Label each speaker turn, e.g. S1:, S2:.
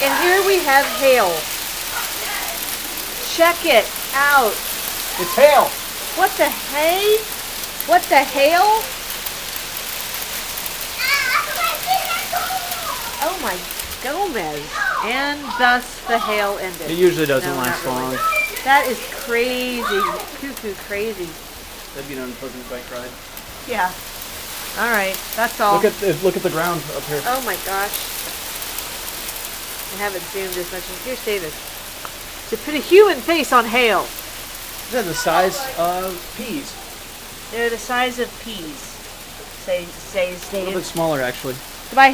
S1: And here we have hail. Check it out.
S2: It's hail.
S1: What the hay? What the hail? Oh my Gomez. And thus the hail ended.
S2: It usually doesn't
S1: No,
S2: last
S1: not really.
S2: long.
S1: That is crazy. Cuckoo crazy.
S2: That'd be an unpleasant bike ride.
S1: Yeah. All right. That's all.
S2: Look at the ground up here.
S1: Oh my gosh. I haven't zoomed as much. Here's David. To put a human face on hail.
S2: They're the size of peas.
S1: They're the size of peas. Says
S2: A little
S1: Dave.
S2: bit smaller, actually.